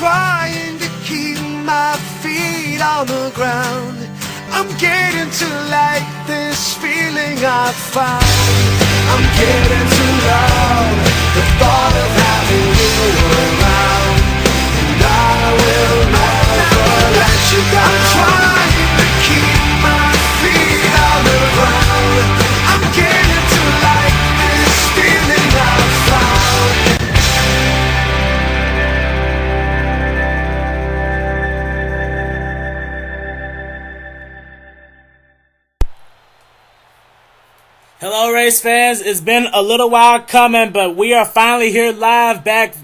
trying to keep my feet on the ground. I'm getting to like this feeling I found. I'm getting to love the thought of having you around. And I will never let you go. I'm trying to keep my feet on the ground. I'm getting to like this feeling I found. Hello race fans, it's been a little while coming, but we are finally here live back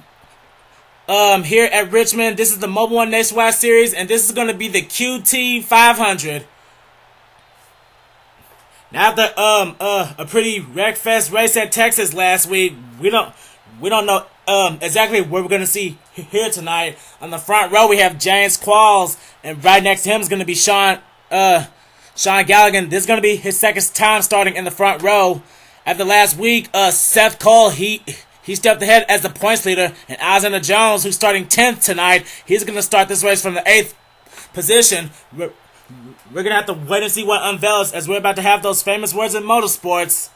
here at Richmond. This is the Mobil 1 Nationwide Series, and this is going to be the QT 500. Now after a pretty wreckfest race at Texas last week, we don't know exactly what we're going to see here tonight. On the front row we have James Qualls, and right next to him is going to be Sean Gallagher. This is going to be his second time starting in the front row. After last week, Seth Cole, he stepped ahead as the points leader. And Alexander Jones, who's starting 10th tonight, he's going to start this race from the 8th position. We're going to have to wait and see what unveils as we're about to have those famous words in motorsports.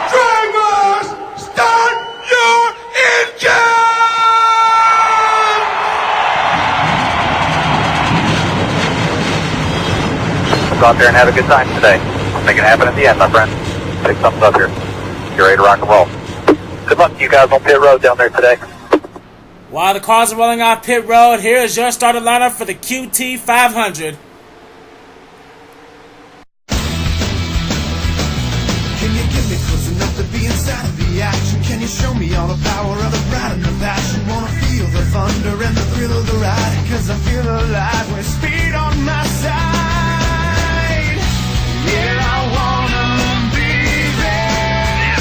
Drivers, start your engine! Go out there and have a good time today. Make it happen at the end, my friend. Big thumbs up here. You're ready to rock and roll. Good luck to you guys on pit road down there today. While the cars are rolling off pit road, here is your starter lineup for the QT 500. Can you get me close enough to be inside of the action? Can you show me all the power of the pride and the passion? Wanna feel the thunder and the thrill of the ride, 'cause I feel alive with speed on my side. Yeah, I wanna be there.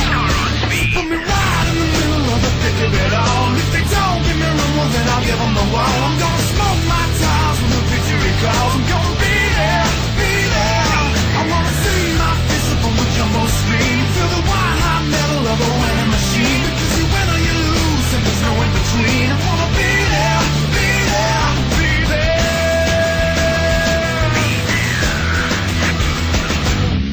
Put me right in the middle of the thick of it all. If they don't give me room, well then I'll give them the wall. I'm gonna smoke my tires when the victory calls. I'm gonna be there, be there. I wanna see my fist up on the jumbo screen. Feel the white hot metal of a winning machine. Because you win or you lose and there's no in between. I wanna be there, be there, be there.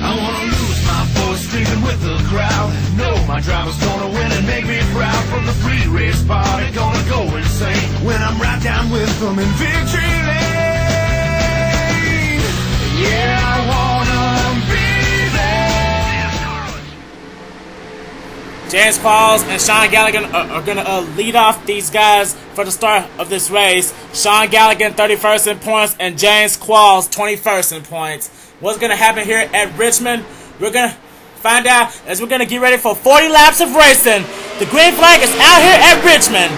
I wanna lose my voice screaming with the crowd. Know my driver's gonna win and make me proud. From the free race party, gonna go insane when I'm right down with them in victory lane. Yeah, I wanna be there. James Qualls and Sean Gallagher are going to lead off these guys for the start of this race. Sean Gallagher 31st in points and James Qualls 21st in points. What's going to happen here at Richmond? We're going to find out as we're going to get ready for 40 laps of racing. The green flag is out here at Richmond.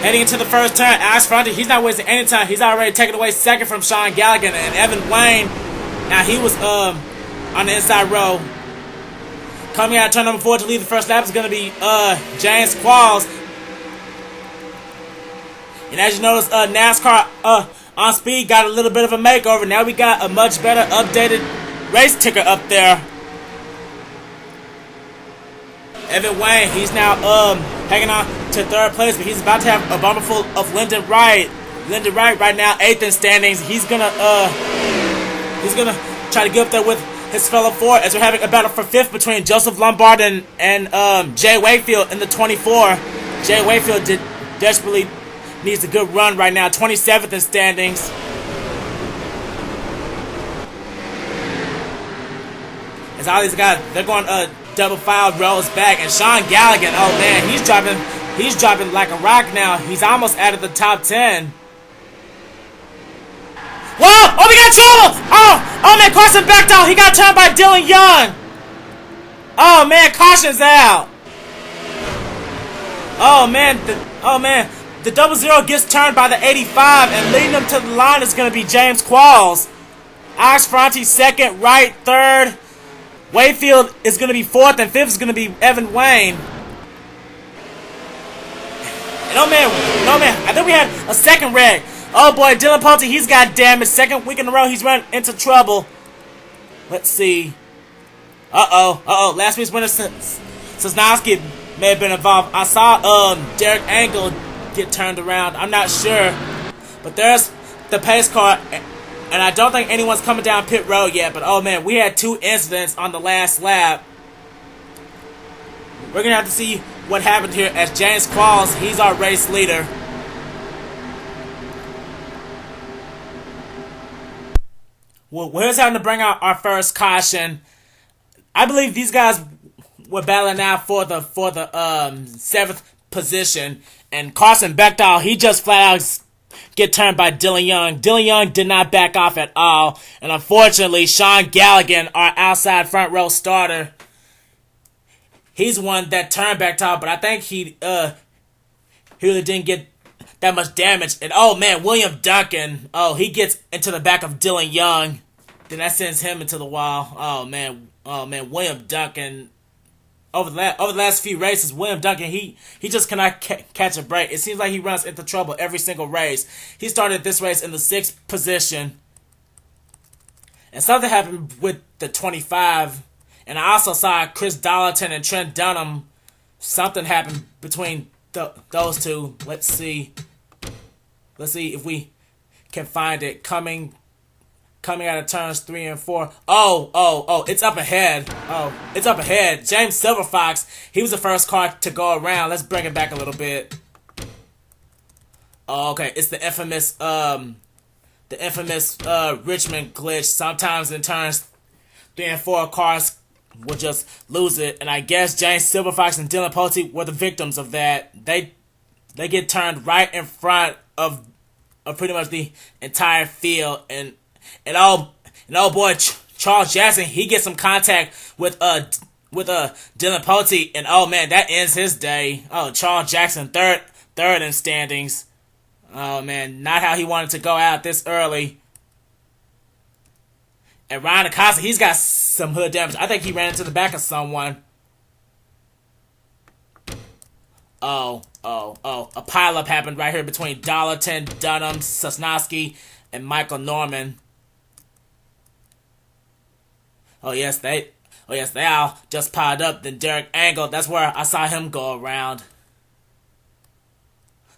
Heading into the first turn, Alex Ferranti, he's not wasting any time. He's already taken away second from Sean Gallagher and Evan Wayne. Now he was on the inside row. Coming out of turn number 4 to lead the first lap is going to be James Qualls. And as you notice, NASCAR on speed got a little bit of a makeover. Now we got a much better updated race ticker up there. Evan Wayne, he's now hanging on to third place, but he's about to have a bumper full of Lyndon Wright. Lyndon Wright right now 8th in standings. He's gonna try to get up there with his fellow four as we're having a battle for 5th between Joseph Lombard and Jay Wakefield in the 24. Jay Wakefield desperately needs a good run right now, 27th in standings. As all these guys, they're going double file rows back, and Sean Gallagher, oh man, he's dropping like a rock now. He's almost out of the top 10. Whoa! Oh, we got trouble! Oh man, Carson Beightol, he got turned by Dillon Young. Oh man, caution's out. Oh man, the 00 gets turned by the 85, and leading them to the line is going to be James Qualls. Alex Ferranti 2nd, Wright 3rd. Wakefield is going to be 4th, and 5th is going to be Evan Wayne. And oh man, I think we had a second wreck. Oh boy, Dillon Poteet, he's got damage. Second week in a row, he's run into trouble. Let's see. Last week's winner, Sosnoski, may have been involved. I saw Derek Engel get turned around. I'm not sure. But there's the pace car. And I don't think anyone's coming down pit road yet. But oh man, we had 2 incidents on the last lap. We're going to have to see what happened here as James Qualls, he's our race leader. Well, here's having to bring out our first caution. I believe these guys were battling out for the 7th position, and Carson Beightol, he just flat out get turned by Dillon Young. Dillon Young did not back off at all, and unfortunately, Sean Galligan, our outside front row starter, he's one that turned Beightol, but I think he really didn't get that much damage. And oh man, William Duncan, he gets into the back of Dillon Young. Then that sends him into the wall. Oh man, William Duncan. Over the last few races, William Duncan, he just cannot catch a break. It seems like he runs into trouble every single race. He started this race in the 6th position. And something happened with the 25. And I also saw Chris Darlington and Trent Dunham. Something happened between those two. Let's see if we can find it. Coming out of turns 3 and 4. Oh, it's up ahead. It's up ahead. James Silverfox, he was the first car to go around. Let's bring it back a little bit. Oh, okay. It's the infamous Richmond glitch. Sometimes in turns 3 and 4, cars will just lose it. And I guess James Silverfox and Dillon Poteet were the victims of that. They get turned right in front of pretty much the entire field. And oh boy, Charles Jackson, he gets some contact with Dillon Poteet, and oh man, that ends his day. Oh, Charles Jackson, third in standings. Oh man, not how he wanted to go out this early. And Ryan Acosta, he's got some hood damage. I think he ran into the back of someone. Oh, a pileup happened right here between Darlington, Dunham, Sosnoski, and Michael Norman. Oh yes, they all just piled up. Then Derek Engel, that's where I saw him go around.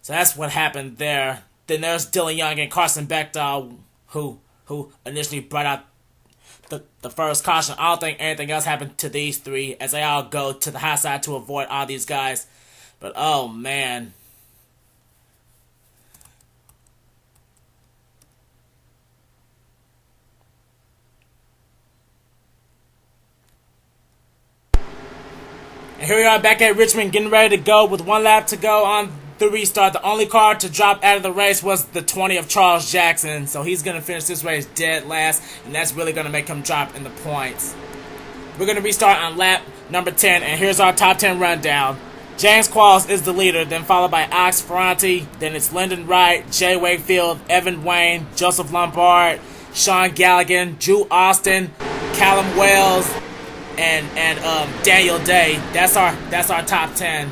So that's what happened there. Then there's Dillon Young and Carson Beightol, who initially brought out the first caution. I don't think anything else happened to these 3 as they all go to the high side to avoid all these guys. But oh man. And here we are back at Richmond, getting ready to go with 1 lap to go on the restart. The only car to drop out of the race was the 20 of Charles Jackson. So he's going to finish this race dead last, and that's really going to make him drop in the points. We're going to restart on lap number 10, and here's our top 10 rundown. James Qualls is the leader, then followed by Alex Ferranti. Then it's Lyndon Wright, Jay Wakefield, Evan Wayne, Joseph Lombard, Sean Galligan, Drew Austin, Callum Wells, and Daniel Day. That's our top 10.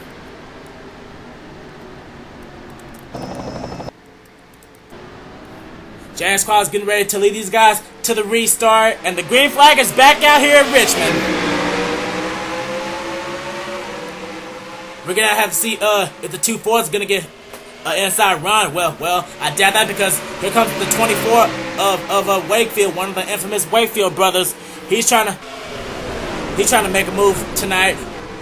James Qualls getting ready to lead these guys to the restart, and the green flag is back out here at Richmond. We're gonna have to see if the 2 Fords gonna get an inside run. Well, I doubt that, because here comes the 24 of Wakefield, one of the infamous Wakefield brothers. He's trying to make a move tonight.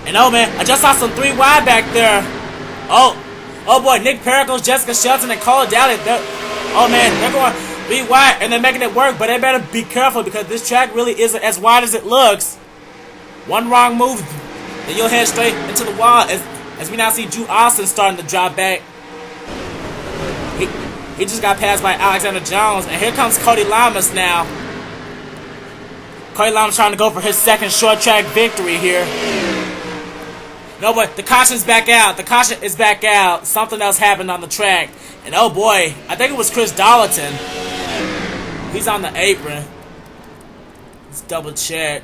And oh man, I just saw some 3 wide back there. Oh boy, Nick Pericles, Jessica Shelton, and Cody Llamas. Oh man, they're going 3 wide and they're making it work, but they better be careful because this track really isn't as wide as it looks. One wrong move, and you'll head straight into the wall as we now see Drew Austin starting to drop back. He just got passed by Alexander Jones, and here comes Cody Llamas now. Cody Llamas trying to go for his second short track victory here. No, but the caution's back out. The caution is back out. Something else happened on the track. And oh boy, I think it was Chris Darlington. He's on the apron. Let's double check.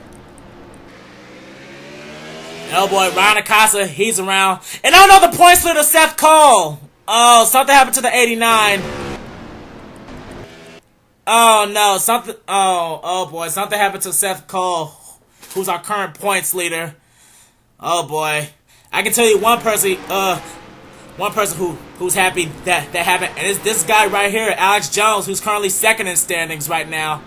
And oh boy, Ryan Acosta, he's around. And oh no, the points leader, Seth Cole. Oh, something happened to the 89. Oh no, oh boy, something happened to Seth Cole, who's our current points leader. Oh boy. I can tell you one person who's happy that happened, and it's this guy right here, Alex Jones, who's currently second in standings right now.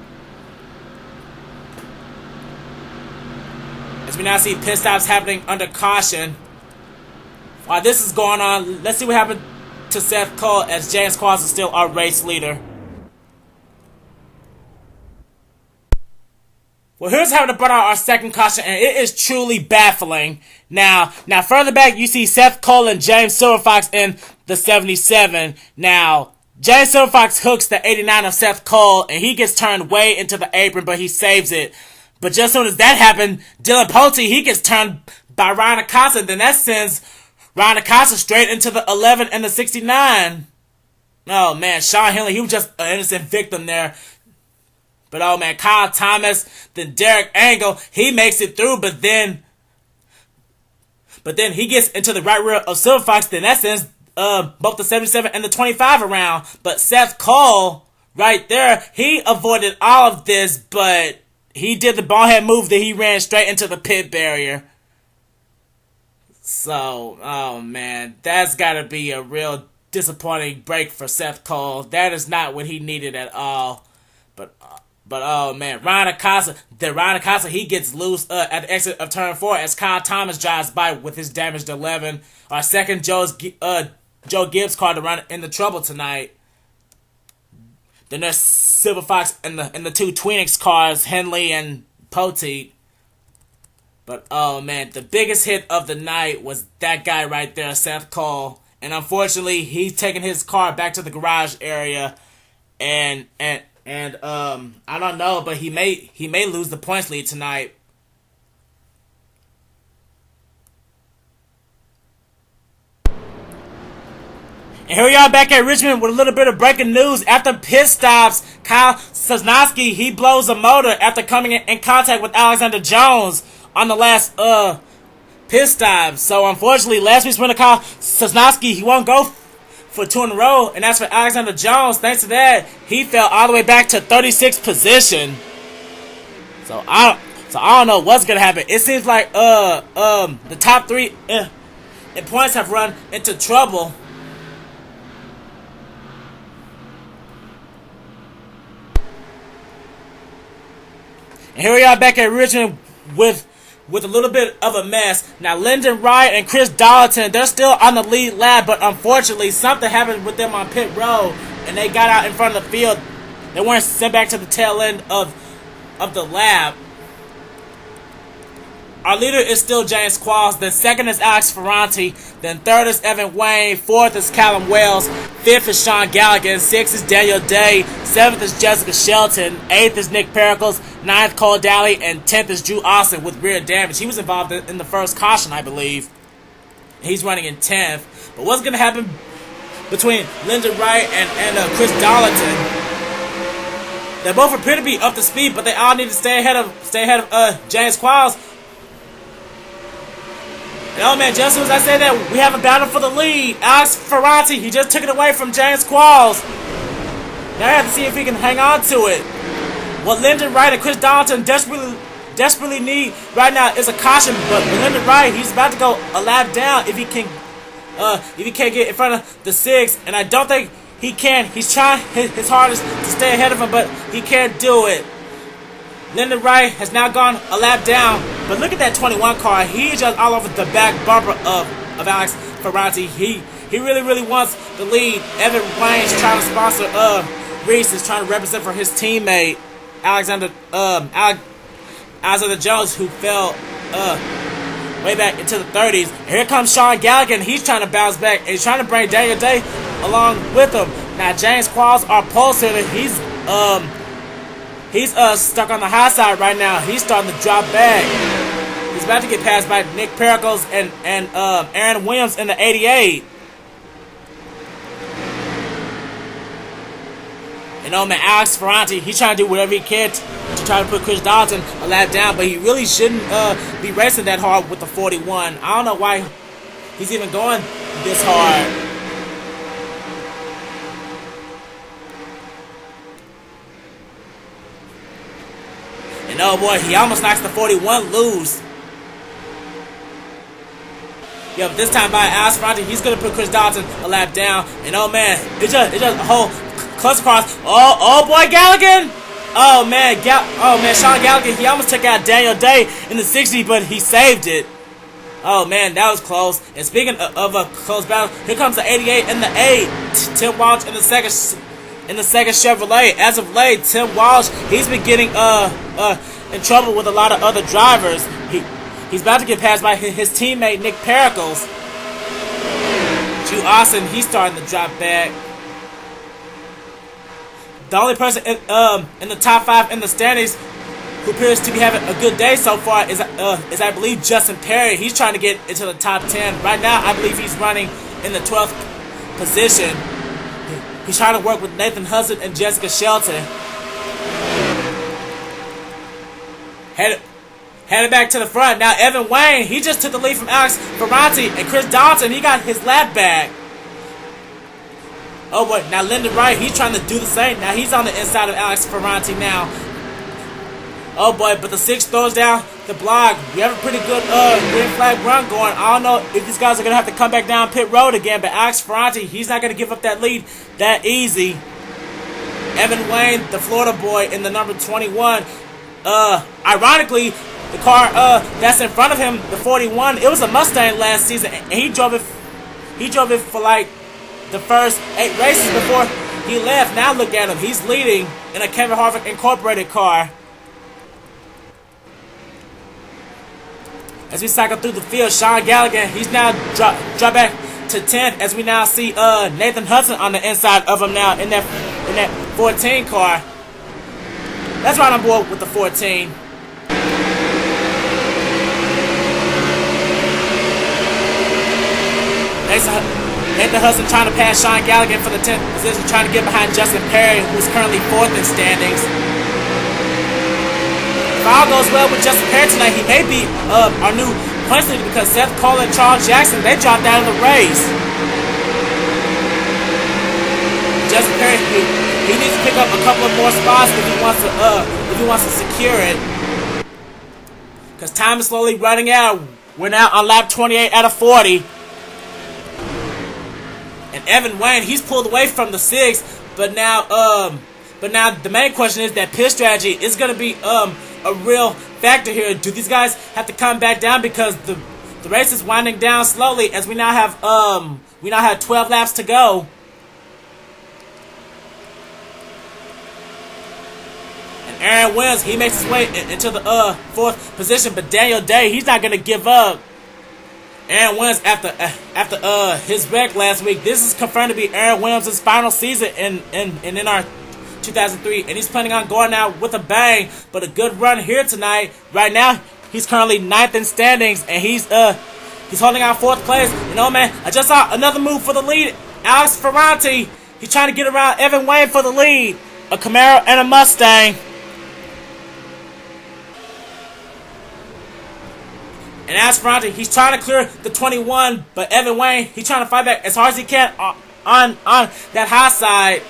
As we now see pit stops happening under caution. While this is going on, let's see what happened to Seth Cole, as James Qualls is still our race leader. Well, here's how to put out our second caution, and it is truly baffling. Now further back, you see Seth Cole and James Silverfox in the 77. Now, James Silverfox hooks the 89 of Seth Cole, and he gets turned way into the apron, but he saves it. But just as soon as that happened, Dillon Poteet, he gets turned by Ryan Acosta, then that sends Ryan Acosta straight into the 11 and the 69. Oh man, Sean Henley, he was just an innocent victim there. But oh man, Kyle Thomas, then Derek Engel, he makes it through, but then he gets into the right rear of Silverfox, then that sends both the 77 and the 25 around. But Seth Cole, right there, he avoided all of this, but he did the ballhead move that he ran straight into the pit barrier. So, oh man, that's gotta be a real disappointing break for Seth Cole. That is not what he needed at all. But oh man, Ryan Acosta, he gets loose at the exit of turn 4 as Kyle Thomas drives by with his damaged 11. Our second Joe Gibbs car to run into trouble tonight. Then there's Silverfox and the two Tweenix cars, Henley and Poteet. But oh man, the biggest hit of the night was that guy right there, Seth Cole. And unfortunately, he's taking his car back to the garage area, and I don't know, but he may lose the points lead tonight. And here we are back at Richmond with a little bit of breaking news. After pit stops, Kyle Sosnoski, he blows a motor after coming in contact with Alexander Jones on the last pit stop. So unfortunately, last week's winner Kyle Sosnoski, he won't go for 2 in a row. And as for Alexander Jones, thanks to that, he fell all the way back to 36th position. So I don't know what's gonna happen. It seems like the top 3 in points have run into trouble. And here we are back at Richmond with a little bit of a mess. Now, Lyndon Wright and Chris Darlington, they're still on the lead lap, but unfortunately, something happened with them on pit road, and they got out in front of the field. They weren't sent back to the tail end of the lap. Our leader is still James Qualls. Then second is Alex Ferranti. Then third is Evan Wayne. Fourth is Callum Wells. Fifth is Sean Galligan. Sixth is Daniel Day. Seventh is Jessica Shelton. Eighth is Nick Pericles. Ninth, Cole Dalley. And 10th is Drew Austin with rear damage. He was involved in the first caution, I believe. He's running in 10th. But what's going to happen between Lyndon Wright and Chris Darlington? They both appear to be up to speed, but they all need to stay ahead of James Qualls. And oh man, just as soon as I say that, we have a battle for the lead. Alex Ferranti, he just took it away from James Qualls. Now I have to see if he can hang on to it. What Lyndon Wright and Chris Darlington desperately need right now is a caution. But Lyndon Wright, he's about to go a lap down if he can't get in front of the 6, and I don't think he can. He's trying his hardest to stay ahead of him, but he can't do it. Lyndon Wright has now gone a lap down, but look at that 21 car. He's just all over the back bumper of Alex Ferranti. He really wants the lead. Evan Wayne's trying to sponsor Reese is trying to represent for his teammate Alexander Jones, who fell way back into the 30s. And here comes Sean Galligan. He's trying to bounce back, and he's trying to bring Daniel Day along with him. Now James Qualls, our pole sitter, he's stuck on the high side right now. He's starting to drop back. He's about to get passed by Nick Pericles and Aaron Williams in the 88. And oh man, Alex Ferranti, he's trying to do whatever he can to try to put Chris Darlington a lap down, but he really shouldn't be racing that hard with the 41. I don't know why he's even going this hard. And oh boy, he almost knocks the 41 loose. Yeah, but this time by Alex Ferranti, he's gonna put Chris Dodson a lap down. And oh man, it's just a whole close cross. Oh boy, Galligan! Oh man, Sean Galligan, he almost took out Daniel Day in the 60, but he saved it. Oh man, that was close. And speaking of a close battle, here comes the 88 and the 8. Tim Walch in the second Chevrolet. As of late, Tim Walch, he's been getting in trouble with a lot of other drivers. He's about to get passed by his teammate Nick Pericles. Austin, he's starting to drop back. The only person in the top 5 in the standings who appears to be having a good day so far is I believe Justin Perry. He's trying to get into the top 10. Right now, I believe he's running in the 12th position. He's trying to work with Nathan Hudson and Jessica Shelton. Headed back to the front. Now Evan Wayne, he just took the lead from Alex Ferranti, and Chris Dodson, he got his lap back. Oh boy, now Lyndon Wright, he's trying to do the same. Now he's on the inside of Alex Ferranti now. Oh boy, but the 6 throws down the block. We have a pretty good green flag run going. I don't know if these guys are going to have to come back down pit road again, but Alex Ferranti, he's not going to give up that lead that easy. Evan Wayne, the Florida boy in the number 21. Ironically, the car that's in front of him, the 41, it was a Mustang last season, and he drove it for like the first 8 races before he left. Now look at him, he's leading in a Kevin Harvick Incorporated car. As we cycle through the field, Sean Galligan, he's now drop back to 10th, as we now see Nathan Hudson on the inside of him now in that 14 car. That's right on board with the 14. Nathan Hudson trying to pass Sean Galligan for the 10th position, trying to get behind Justin Perry, who's currently 4th in standings. If all goes well with Justin Perry tonight, he may be our new points leader, because Seth Cole and Charles Jackson, they dropped out of the race. Justin Perry, he needs to pick up a couple of more spots if he wants to secure it. Because time is slowly running out. We're now on lap 28 out of 40. And Evan Wayne, he's pulled away from the 6, but now the main question is that pit strategy is going to be a real factor here. Do these guys have to come back down, because the race is winding down slowly, as we now have 12 laps to go. And Aaron Williams, he makes his way into the 4th position, but Daniel Day, he's not going to give up. Aaron Williams, after his wreck last week, this is confirmed to be Aaron Williams' final season in our 2003, and he's planning on going out with a bang. But a good run here tonight. Right now, he's currently 9th in standings, and he's holding out 4th place. You know, man, I just saw another move for the lead. Alex Ferranti, he's trying to get around Evan Wayne for the lead. A Camaro and a Mustang. And Alex Ferranti, he's trying to clear the 21, but Evan Wayne, he's trying to fight back as hard as he can on that high side.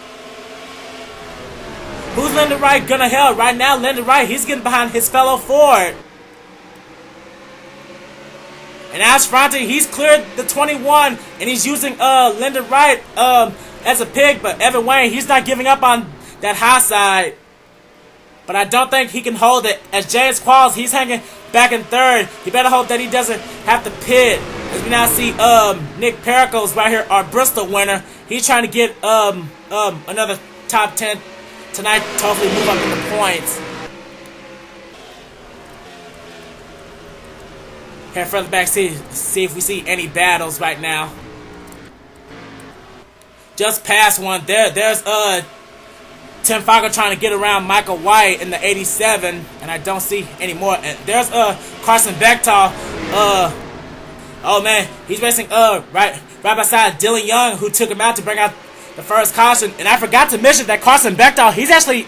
Who's Lyndon Wright gonna help? Right now, Lyndon Wright, he's getting behind his fellow Ford. And Alex Ferranti, he's cleared the 21, and he's using Lyndon Wright as a pig, but Evan Wayne, he's not giving up on that high side. But I don't think he can hold it, as James Qualls, he's hanging back in 3rd. He better hope that he doesn't have to pit. As we now see Nick Pericles right here, our Bristol winner. He's trying to get another top 10 tonight to hopefully move up in the points. Head further back, see if we see any battles right now. Just past one. There's Tim Fiegel trying to get around Michael White in the 87, and I don't see any more. And there's Carson Beightol. Oh man, he's racing right beside Dillon Young, who took him out to bring out the first caution. And I forgot to mention that Carson Beightol, he's actually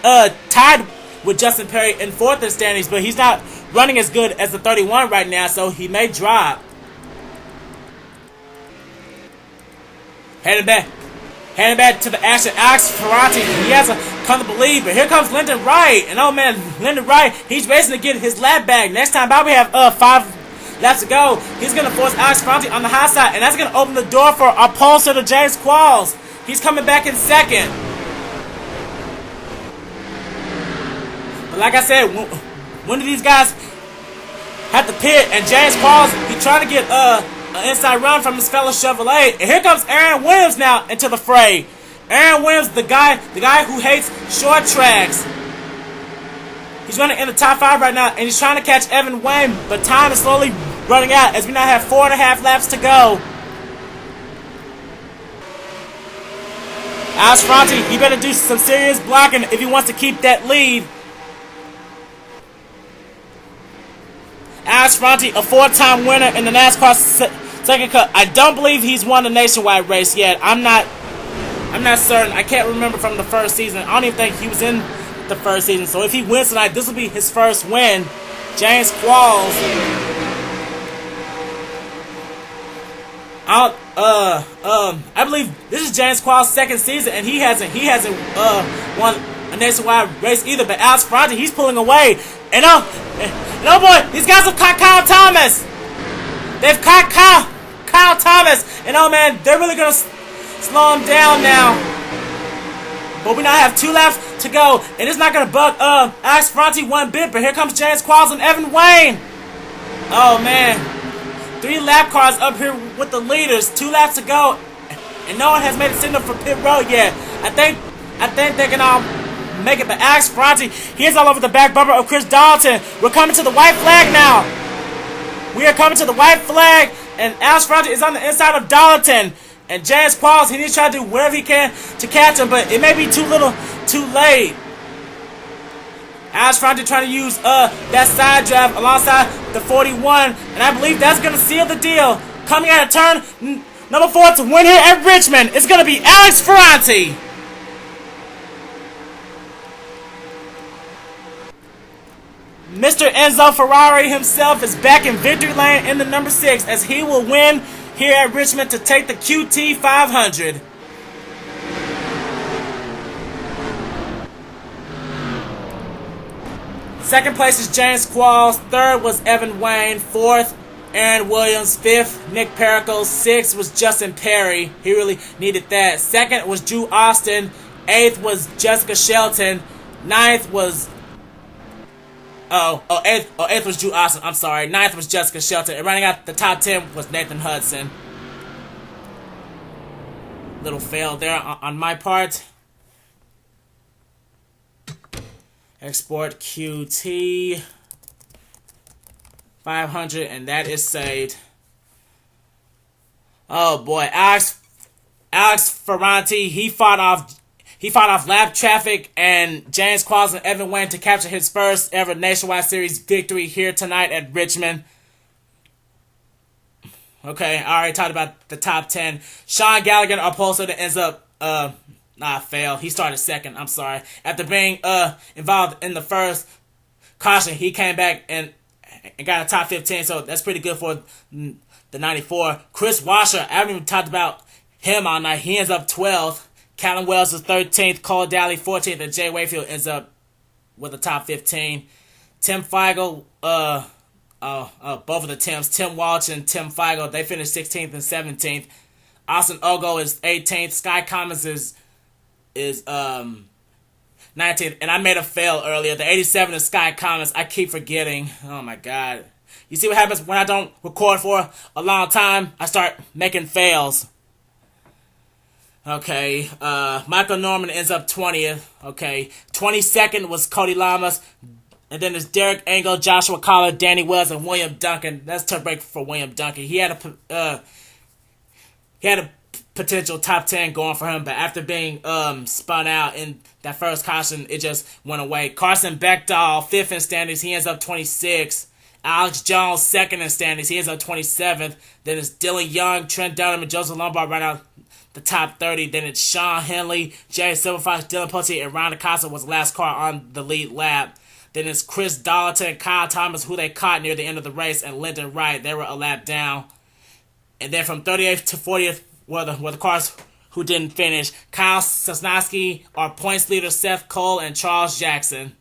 tied with Justin Perry in 4th in standings, but he's not running as good as the 31 right now, so he may drop. Heading back Handing back to the action, Alex Ferranti. He hasn't come to believe, but here comes Lyndon Wright. And oh man, Lyndon Wright, he's racing to get his lap back. Next time by, we have 5 laps to go. He's going to force Alex Ferranti on the high side, and that's going to open the door for our pole sitter, James Qualls. He's coming back in second. But like I said, when do these guys have to pit? And James Qualls, he's trying to get an inside run from his fellow Chevrolet. And here comes Aaron Williams now into the fray. Aaron Williams, the guy who hates short tracks. He's running in the top 5 right now, and he's trying to catch Evan Wayne, but time is slowly running out as we now have 4.5 laps to go. Alex Ferranti, he better do some serious blocking if he wants to keep that lead. Alex Ferranti, a 4-time winner in the NASCAR Second Cup. I don't believe he's won a nationwide race yet. I'm not certain. I can't remember from the first season. I don't even think he was in the first season. So if he wins tonight, this will be his first win. James Qualls. I believe this is James Qualls' second season, and he hasn't won a nationwide race either. But Alex Ferranti, he's pulling away. And oh boy, these guys have caught Kyle Thomas. They've caught Kyle Thomas, and oh man, they're really gonna slow him down now. But we now have 2 laps to go, and it's not gonna bug Alex Ferranti one bit. But here comes James Qualls and Evan Wayne. Oh man, 3 lap cars up here with the leaders. 2 laps to go, and no one has made a signal for pit road yet. I think they can all make it, but Alex Ferranti, he is all over the back bumper of Chris Dalton. We're coming to the white flag now. We are coming to the white flag, and Alex Ferranti is on the inside of Darlington. And James Qualls, he needs to try to do whatever he can to catch him, but it may be too little, too late. Alex Ferranti trying to use that side drive alongside the 41, and I believe that's going to seal the deal. Coming out of turn number 4 to win here at Richmond, it's going to be Alex Ferranti. Mr. Enzo Ferrari himself is back in victory lane in the number 6 as he will win here at Richmond to take the QT 500. Second place is James Qualls. Third was Evan Wayne. Fourth, Aaron Williams. Fifth, Nick Pericles. Sixth was Justin Perry. He really needed that. Second was Drew Austin. Eighth was Jessica Shelton. Ninth was eighth was Drew Austin. I'm sorry. Ninth was Jessica Shelton. And running out the top 10 was Nathan Hudson. Little fail there on my part. Export QT 500, and that is saved. Oh boy, Alex Ferranti, he fought off lap traffic and James Qualls and Evan Wayne to capture his first ever Nationwide Series victory here tonight at Richmond. Okay, I already talked about the top 10. Sean Gallagher, our pollster, that ends up fail. He started second. I'm sorry. After being involved in the first caution, he came back and got a top 15. So that's pretty good for the 94. R Kris Wascher, I haven't even talked about him all night. He ends up 12th. Callum Wells is 13th. Cole Dalley 14th, and Jay Wayfield ends up with a top 15. Tim Fiegel, both of the Tims, Tim Walch and Tim Fiegel, they finished 16th and 17th. Austin Ogo is 18th. Sky Commons is 19th, and I made a fail earlier. The 87 is Sky Commons. I keep forgetting. Oh my god. You see what happens when I don't record for a long time? I start making fails. Okay, Michael Norman ends up 20th. Okay, 22nd was Cody Llamas. And then there's Derek Engel, Joshua Collar, Danny Wells, and William Duncan. That's turn break for William Duncan. He had a potential top 10 going for him, but after being spun out in that first caution, it just went away. Carson Beightol, 5th in standings. He ends up 26th. Alex Jones, 2nd in standings. He ends up 27th. Then it's Dylan Young, Trent Dunham, and Joseph Lombard right out the top 30. Then it's Sean Henley, James Silverfox, Dillon Poteet, and Ron DeCosta was the last car on the lead lap. Then it's Chris Dalton and Kyle Thomas, who they caught near the end of the race, and Lyndon Wright. They were a lap down. And then from 38th to 40th were the cars who didn't finish. Kyle Sosnoski, our points leader Seth Cole, and Charles Jackson.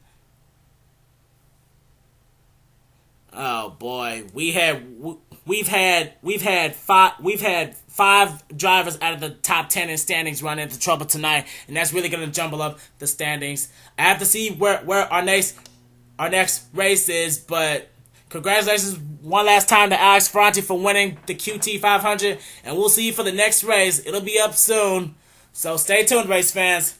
Oh boy, we've had five drivers out of the top 10 in standings run into trouble tonight, and that's really gonna jumble up the standings. I have to see where our next race is, but congratulations one last time to Alex Ferranti for winning the QT 500, and we'll see you for the next race. It'll be up soon, so stay tuned, race fans.